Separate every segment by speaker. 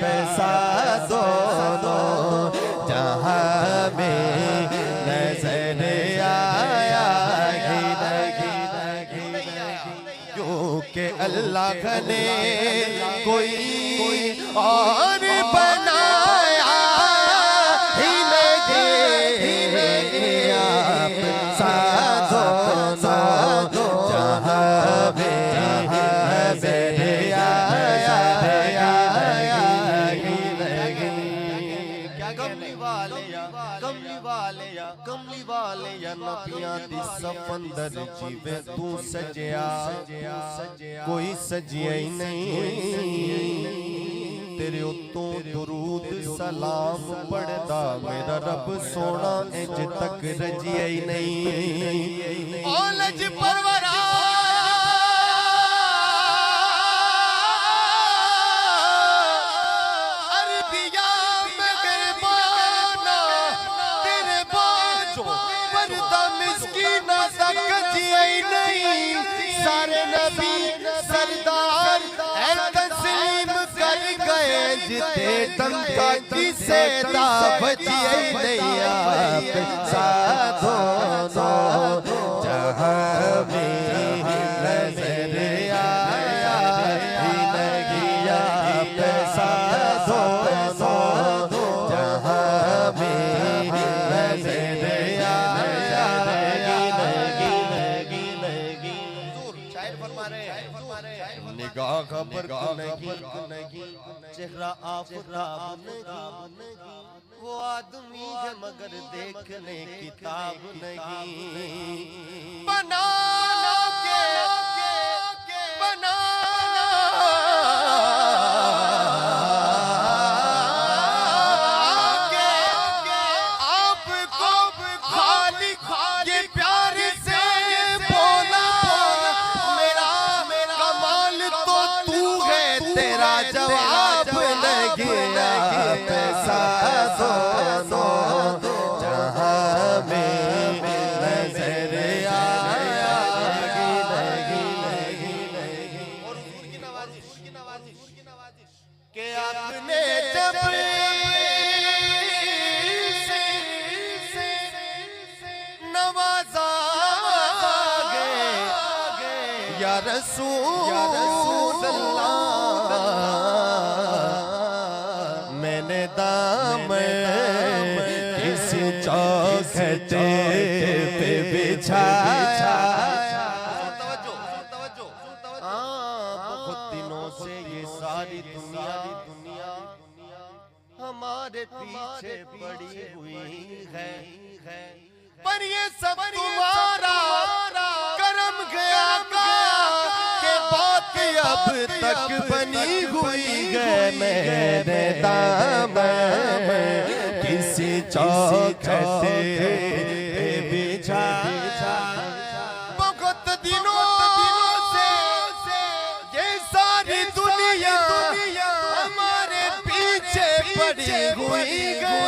Speaker 1: पैसा दोनों जहां में नजर आया क्योंकि अल्लाह ने कोई और बनाया ही नहीं आप साधो जहां में नजर आया कमली वाले या नबियां दी सफंदर जीवे तू सजिया कोई सजिया ही नहीं तेरे उत्तों दुरूद सलाम पढ़दा मेरा रब सोना इंज तक रजिया ही नहीं ओ लज परवरा सारे नबी सरदार तस्लीम कर गए जिते तमका किसे बचिए नहीं आप साधो जहां में नजर आया नहीं आप साधो जहां में नजर आया निगाह खबर नहीं चेहरा आफताब नहीं वो आदमी है मगर देखने किताब नहीं बना के आपको खाली ये प्यार से बोला मेरा कमाल तो तू है तेरा जवाब नहीं पैसा दोनों जहां में नजर आया और हुजूर की नवाजिश के आपने जब नवाजा या रसूल अल्लाह मैंने दाम किसी चौखटे पे बिछाया बहुत दिनों से ये सारी दुनिया हमारे पीछे पड़ी हुई है पर ये सब तुम्हारा करम गया के बात अब तक बनी हुई है मेरे दाम किसी चौखटे पे बिछा बहुत दिनों से ये सारी दुनिया हमारे पीछे पड़ी हुई है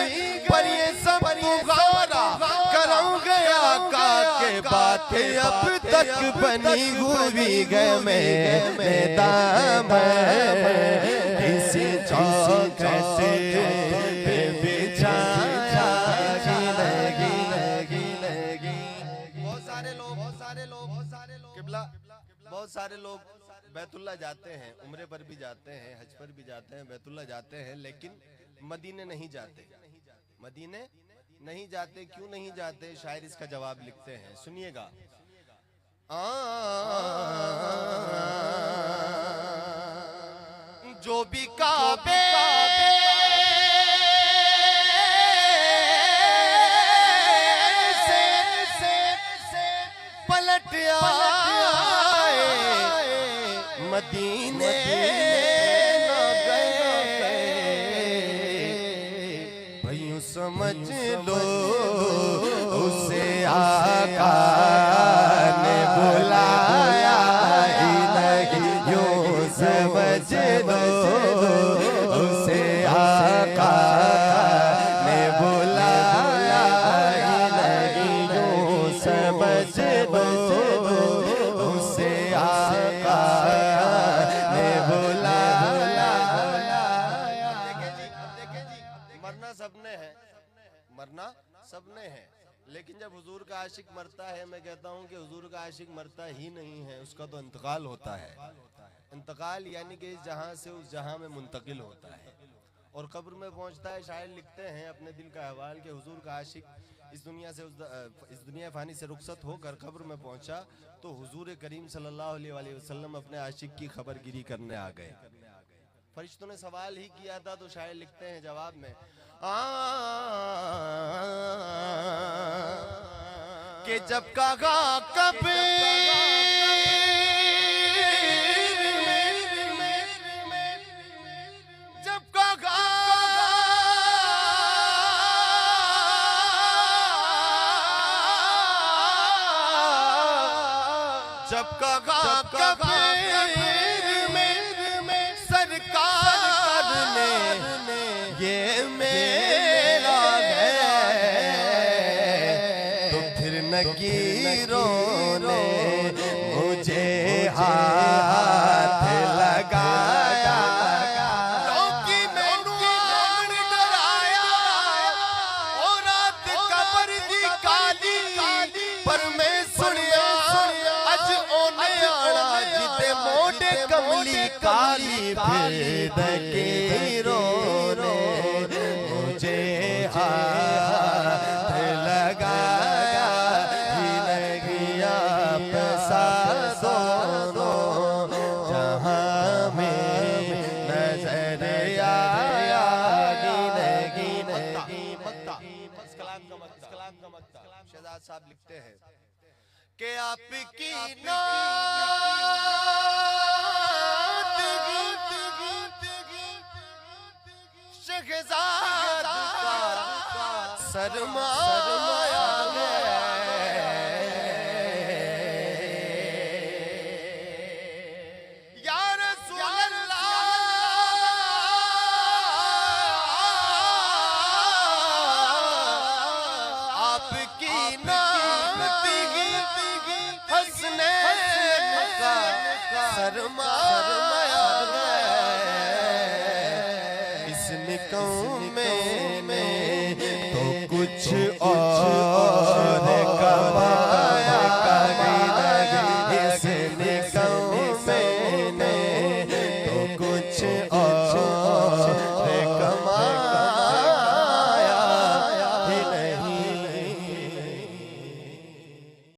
Speaker 1: पर ये सब तुम्हारा करम गया के बात अब तक बनी हुई है मेरे दाम किसी चौखटे पे बिछाया बहुत सारे लोग बैतुल्ला जाते हैं उम्रे पर भी जाते हैं हज पर भी जाते हैं बैतुल्ला जाते हैं लेकिन मदीने नहीं जाते क्यों नहीं जाते शायर इसका जवाब लिखते हैं सुनिएगा जो भी काबे से पलट आए मदीने न गए भैया समझ लो उसे आका ने बुलाया ही नहीं यूं समझ लो उसे आका ने बुलाया ही नहीं यूं समझ लो उसे आका ने बुलाया मरना सबने है, लेकिन जब हुजूर का आशिक मरता है, मैं कहता हूँ कि हुजूर का आशिक मरता ही नहीं है, उसका तो इंतकाल होता है। इंतकाल यानी कि इस जहां से उस जहां में मुंतकिल होता है और कब्र में पहुंचता है। शायर लिखते हैं अपने दिल का अहवाल कि हुजूर का आशिक इस दुनिया से इस दुनिया फानी से रुखसत होकर कब्र में पहुंचा तो हुजूर करीम सल्लल्लाहु अलैहि वसल्लम अपने आशिक की खबरगिरी करने आ गए। फरिश्तों ने सवाल ही किया था तो शायर लिखते हैं जवाब में कि जब कहा कभी जब कहा कबीर में सरकार ने ये मेरा है, तो फिर नकीरों ने मुझे हाथ लगाया, क्योंकि मैंने डराया और रात कब्र दी काली, पर मैं सुनिया मोटे कमली काली भेद के रो मुझे हाथ लगाया, गिया पैसा दोनों जहां में नजर आया, शहजाद साहब लिखते हैं कि आपकी शहजाद का सरमाया या रसूल अल्लाह, आपकी हसनैन का सरमाया इस निकम में तो कुछ और